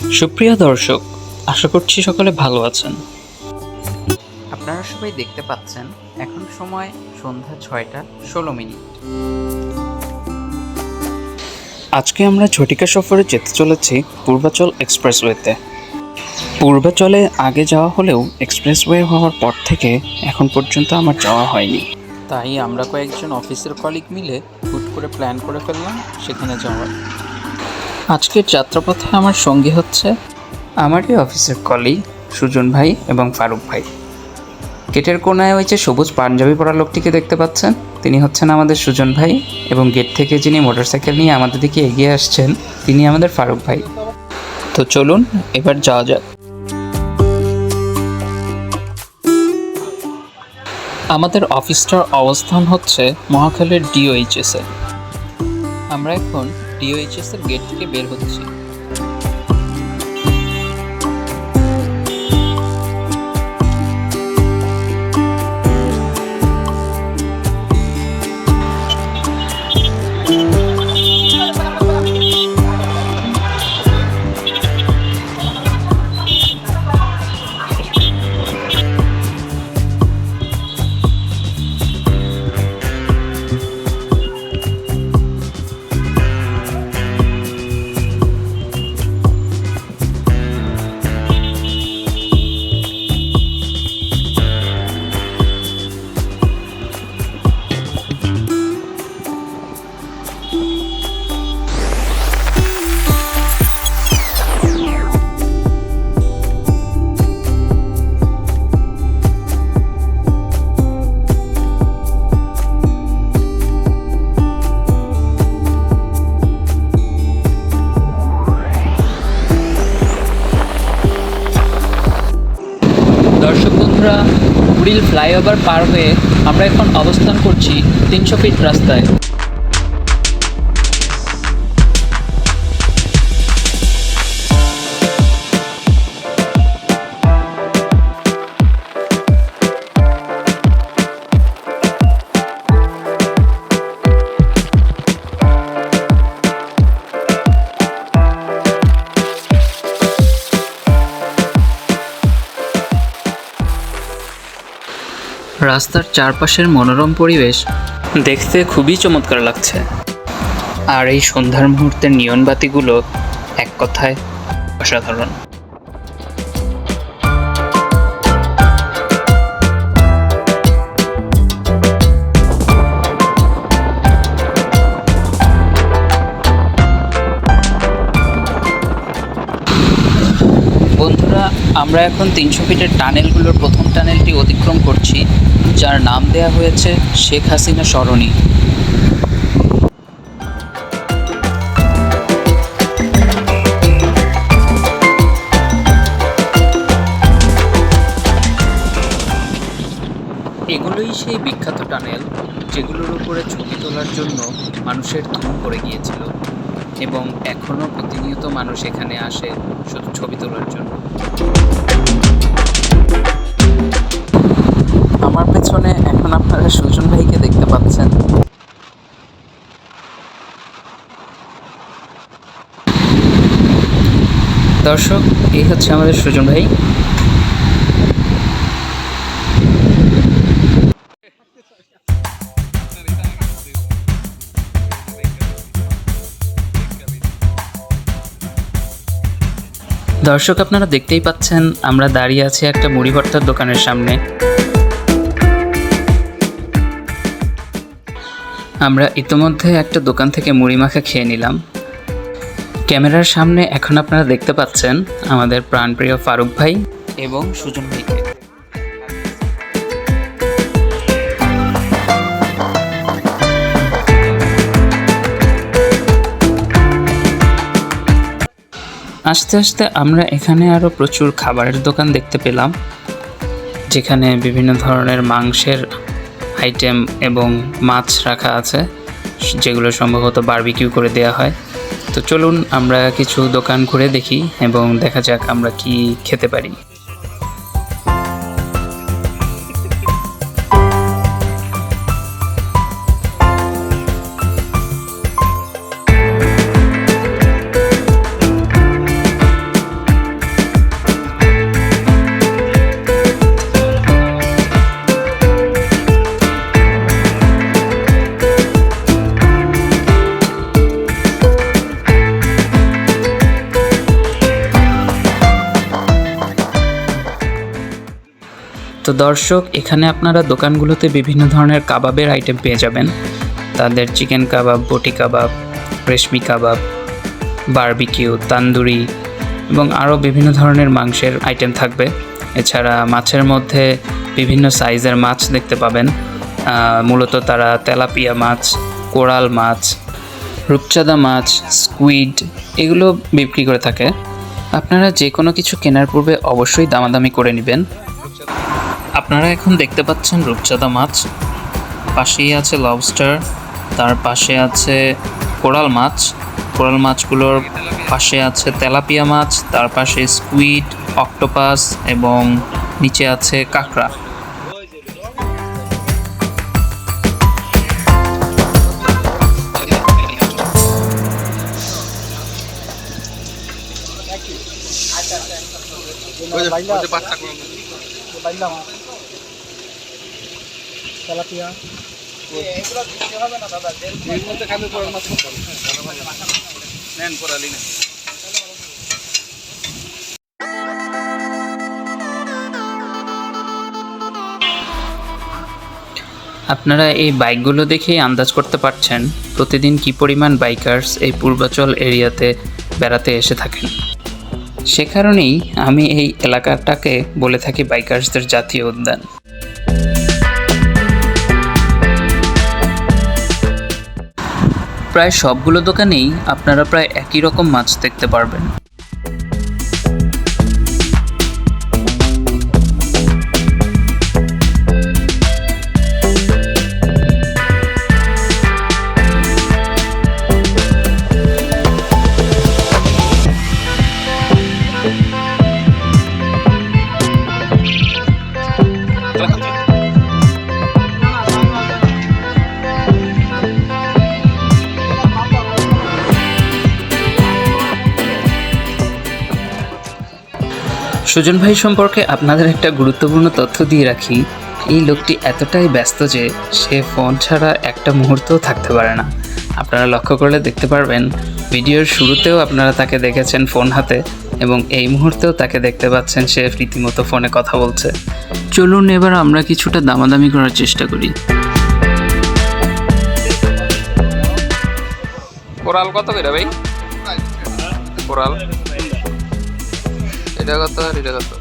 সুপ্রিয় দর্শক, আশা করছি সকলে ভালো আছেন। আপনারা সবাই দেখতে পাচ্ছেন এখন সময় সন্ধ্যা 6:16। আজকে আমরা ঝটিকা সফরে যেতে চলেছি পূর্বাচল এক্সপ্রেসওয়েতে। পূর্বাচলে আগে যাওয়া হলেও এক্সপ্রেসওয়ে হওয়ার পর থেকে এখন পর্যন্ত আমার যাওয়া হয়নি, তাই আমরা কয়েকজন অফিসের কলিগ মিলে হুট করে প্ল্যান করে ফেললাম সেখানে যাওয়ার। আজকের যাত্রাপথে আমার সঙ্গী হচ্ছে আমারই অফিসের কলিগ সুজন ভাই এবং ফারুক ভাই। গেটের কোনায় ওই যে সবুজ পাঞ্জাবি পরা লোকটিকে দেখতে পাচ্ছেন, তিনি হচ্ছেন আমাদের সুজন ভাই, এবং গেট থেকে যিনি মোটরসাইকেল নিয়ে আমাদের দিকে এগিয়ে আসছেন তিনি আমাদের ফারুক ভাই। তো চলুন এবার যাওয়া যাক। আমাদের অফিসটার অবস্থান হচ্ছে মহাখালীর ডিওএইচএসে। আমরা এখন ডিওএইচএসের গেট থেকে বের হচ্ছি। দর্শক বন্ধুরা, কুড়িল ফ্লাইওভার পার হয়ে আমরা এখন অবস্থান করছি 300 ফিট রাস্তায়। রাস্তার চারপাশের মনোরম পরিবেশ দেখতে খুবই চমৎকার লাগছে, আর এই সন্ধ্যার মুহূর্তের নিয়ন বাতিগুলো এক কথায় অসাধারণ। বন্ধুরা, আমরা এখন 300 ফিটের টানেলগুলোর প্রথম টানেলটি অতিক্রম করছি, যার নাম দেয়া হয়েছে শেখ হাসিনা সরণি। এগুলোই সেই বিখ্যাত টানেল যেগুলোর উপরে ছবি তোলার জন্য মানুষের ধুম পড়ে গিয়েছিল, এবং এখনও প্রতিনিয়ত মানুষ এখানে আসে শুধু ছবি তোলার জন্য। আমার পেছনে এখন আপনারা সুজন ভাইকে দেখতে পাচ্ছেন। দর্শক, এই হচ্ছে আমাদের সুজন ভাই। দর্শক, আপনারা দেখতেই পাচ্ছেন আমরা দাঁড়িয়ে আছি একটা মুড়ি ভর্তার দোকানের সামনে। আমরা ইতোমধ্যে একটা দোকান থেকে মুড়ি মাখা খেয়ে নিলাম। ক্যামেরার সামনে এখন আপনারা দেখতে পাচ্ছেন আমাদের প্রাণপ্রিয় ফারুক ভাই এবং সুজন ভাইকে। আস্তে আস্তে আমরা এখানে আরও প্রচুর খাবারের দোকান দেখতে পেলাম, যেখানে বিভিন্ন ধরনের মাংসের আইটেম এবং মাছ রাখা আছে, যেগুলো সম্ভবত বারবিকিউ করে দেয়া হয়। তো চলুন আমরা কিছু দোকান ঘুরে দেখি এবং দেখা যাক আমরা কি খেতে পারি। তো দর্শক, এখানে আপনারা দোকানগুলোতে বিভিন্ন ধরনের কাবাবের আইটেম পেয়ে যাবেন। তাদের চিকেন কাবাব, বটি কাবাব, রেশমি কাবাব, বারবিকিউ, তান্দুরি এবং আরও বিভিন্ন ধরনের মাংসের আইটেম থাকবে। এছাড়া মাছের মধ্যে বিভিন্ন সাইজের মাছ দেখতে পাবেন। মূলত তারা তেলাপিয়া মাছ, কোরাল মাছ, রূপচাঁদা মাছ, স্কুইড এগুলো বিক্রি করে থাকে। আপনারা যে কোনো কিছু কেনার পূর্বে অবশ্যই দামাদামি করে নেবেন। আপনারা এখন দেখতে পাচ্ছেন রূপচাঁদা মাছ, পাশেই আছে লবস্টার, তার পাশে আছে কোরাল মাছ, কোরাল মাছগুলোর পাশে আছে তেলাপিয়া মাছ, তার পাশে স্কুইড, অক্টোপাস এবং নিচে আছে কাঁকড়া। আপনারা এই বাইকগুলো দেখেই আন্দাজ করতে পারছেন প্রতিদিন কী পরিমাণ বাইকার্স এই পূর্বাচল এরিয়াতে বেড়াতে এসে থাকেন। সে কারণেই আমি এই এলাকাটাকে বলে থাকি বাইকার্সদের জাতীয় উদ্যান। প্রায় সবগুলো দোকানেই আপনারা প্রায় একই রকম মাছ দেখতে পারবেন। সুজন ভাই সম্পর্কে আপনাদের একটা গুরুত্বপূর্ণ তথ্য দিয়ে রাখি। এই লোকটি এতটাই ব্যস্ত যে সে ফোন ছাড়া একটা মুহূর্তও থাকতে পারে না। আপনারা লক্ষ্য করলে দেখতে পারবেন ভিডিওর শুরুতেও আপনারা তাকে দেখেছেন ফোন হাতে, এবং এই মুহূর্তেও তাকে দেখতে পাচ্ছেন সে রীতিমতো ফোনে কথা বলছে। চলুন এবার আমরা কিছুটা দামাদামি করার চেষ্টা করি। কোরাল কত করে ভাই? কোরাল এটা কত আর এটা কত?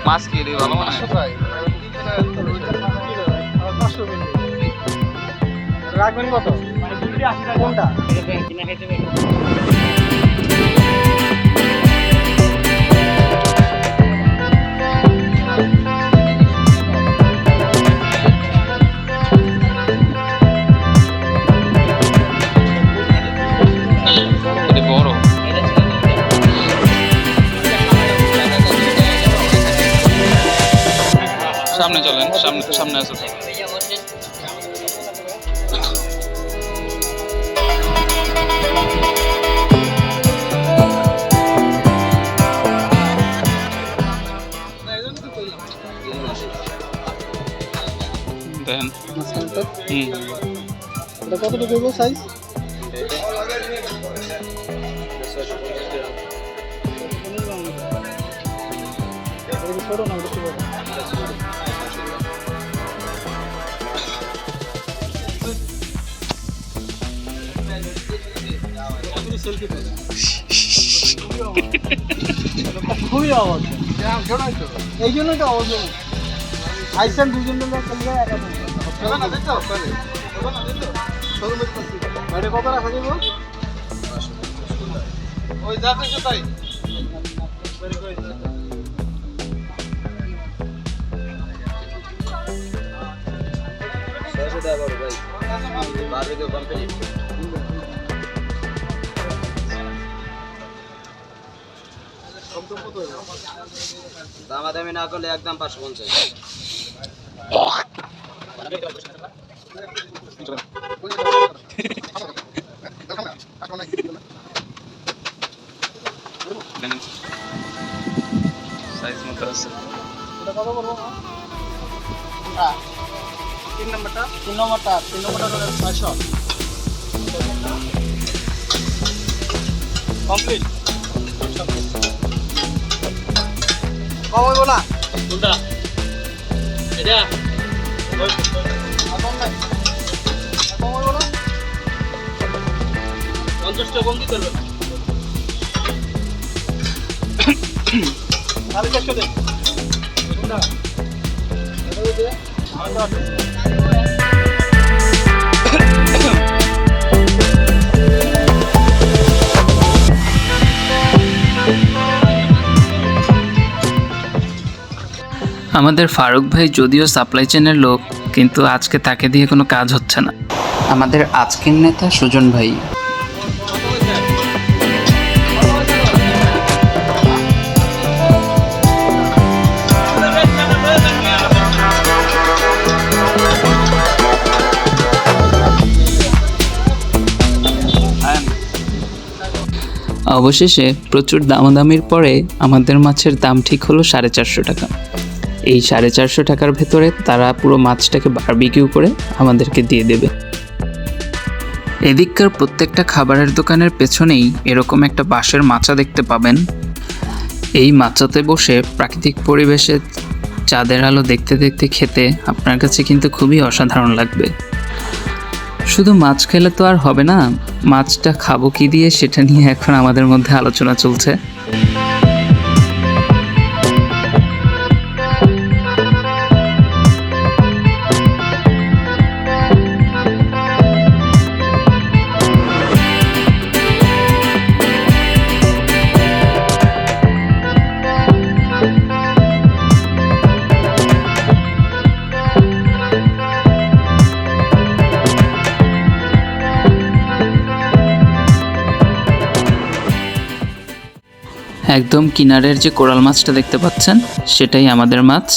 মাছ কি ভালো মনে হয়? রাখবেন কত? কোনটা? সামনে চলেন, সামনে আসো। দেন এটা কতটুকু দেবো সাইজ? ছোট না একটু বড়। খুবই আওয়াজ, এই জন্যই তো আওয়াজ আইসেন দুজন কত রাখা যাব? ওই যাচ্ছে তাই দামাদামি না করলে একদম 550। সাইজ মতো আছে। এটা কত করব? তিন নম্বরটা 600 কমপ্লিট। কম হইব না কোনটা এটা কম নাই, কম হইব না 50 টাকা কম দিতে পারবেন। তাহলে 400 দেন কোনটা এটা দিতে আমাদের আছে। আমাদের ফারুক ভাই যদিও সাপ্লাই চেনের লোক, কিন্তু আজকে তাকে দিয়ে কোনো কাজ হচ্ছে না। আমাদের আজকের নেতা সুজন ভাই। অবশেষে প্রচুর দামাদামির পরে আমাদের মাছের দাম ঠিক হলো 450 টাকা। এই 450 টাকার ভেতরে তারা পুরো মাছটাকে বারবিকিউ করে আমাদেরকে দিয়ে দেবে। এদিককার প্রত্যেকটা খাবারের দোকানের পেছনেই এরকম একটা বাঁশের মাচা দেখতে পাবেন। এই মাচাতে বসে প্রাকৃতিক পরিবেশে চাঁদের আলো দেখতে দেখতে খেতে আপনার কাছে কিন্তু খুবই অসাধারণ লাগবে। শুধু মাছ খেলে তো আর হবে না, মাছটা খাবো কি দিয়ে সেটা নিয়ে এখন আমাদের মধ্যে আলোচনা চলছে। একদম কিনারের যে কোরাল মাছটা দেখতে পাচ্ছেন সেটাই আমাদের মাছ।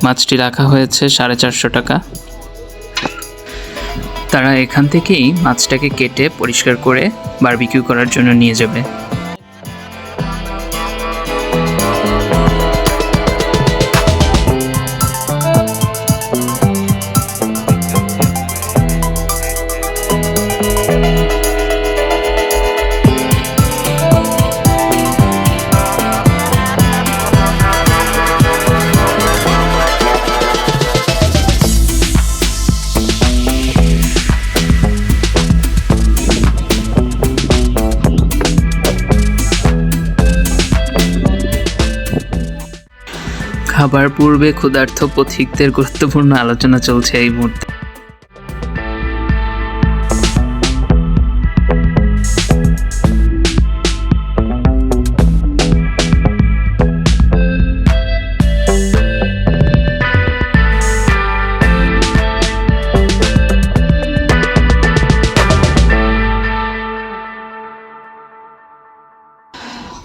মাছটি রাখা হয়েছে 450 টাকা। তারা এখান থেকেই মাছটাকে কেটে পরিষ্কার করে বারবিকিউ করার জন্য নিয়ে যাবে। খাবার পূর্বে ক্ষুধার্ত পথিকদের গুরুত্বপূর্ণ আলোচনা চলছে এই মুহূর্তে।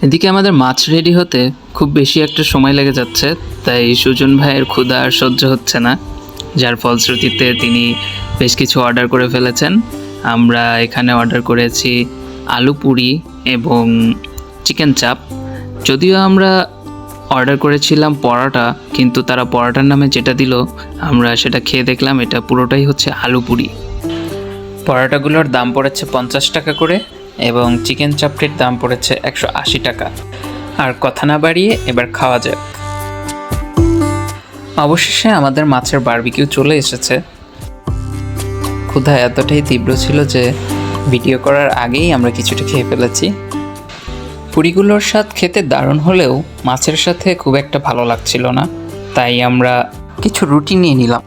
এদিকে আমাদের মাছ রেডি হতে খুব বেশি একটা সময় লেগে যাচ্ছে, তাই সুজন ভাইয়ের ক্ষুধা আর সহ্য হচ্ছে না, যার ফলশ্রুতিতে তিনি বেশ কিছু অর্ডার করে ফেলেছেন। আমরা এখানে অর্ডার করেছি আলু পুরি এবং চিকেন চাপ। যদিও আমরা অর্ডার করেছিলাম পরোটা, কিন্তু তারা পরোটার নামে যেটা দিল আমরা সেটা খেয়ে দেখলাম এটা পুরোটাই হচ্ছে আলু পুরি। পরোটাগুলোর দাম পড়েছে 50 টাকা করে এবং চিকেন চাপটির দাম পড়েছে 180 টাকা। আর কথা না বাড়িয়ে এবার খাওয়া যাক। অবশেষে আমাদের মাছের বারবিকিউ চলে এসেছে। ক্ষুধা এতটাই তীব্র ছিল যে ভিডিও করার আগেই আমরা কিছুটা খেয়ে ফেলেছি। পুরিগুলোর স্বাদ খেতে দারুণ হলেও মাছের সাথে খুব একটা ভালো লাগছিল না, তাই আমরা কিছু রুটি নিয়ে নিলাম।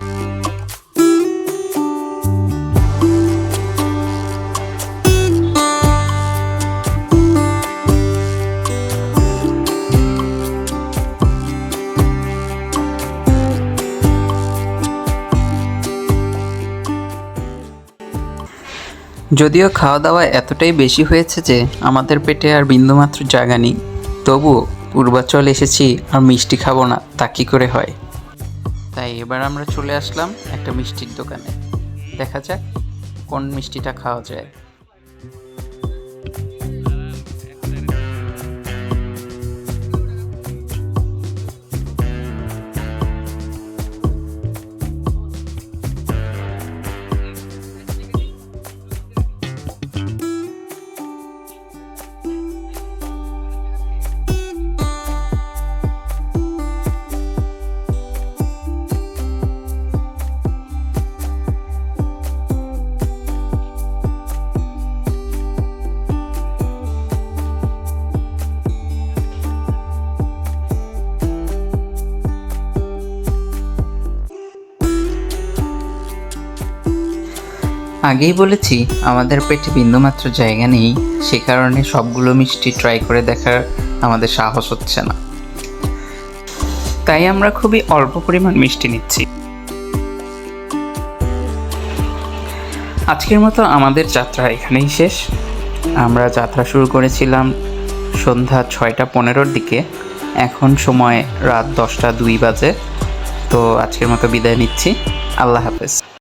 যদিও খাওয়া দাওয়া এতটাই বেশি হয়েছে যে আমাদের পেটে আর বিন্দুমাত্র জায়গা নেই, তবুও পূর্বাচল এসেছি আর মিষ্টি খাবো না তা কী করে হয়। তাই এবার আমরা চলে আসলাম একটা মিষ্টির দোকানে। দেখা যাক কোন মিষ্টিটা খাওয়া যায়। আগেই বলেছি আমাদের পেটে বিন্দুমাত্র জায়গা নেই, সে কারণে সবগুলো মিষ্টি ট্রাই করে দেখার আমাদের সাহস হচ্ছে না, তাই আমরা খুবই অল্প পরিমাণ মিষ্টি নিচ্ছি। আজকের মতো আমাদের যাত্রা এখানেই শেষ। আমরা যাত্রা শুরু করেছিলাম সন্ধ্যা 6:15-র দিকে, এখন সময় রাত 10:02 বাজে। তো আজকের মতো বিদায় নিচ্ছি, আল্লাহ হাফেজ।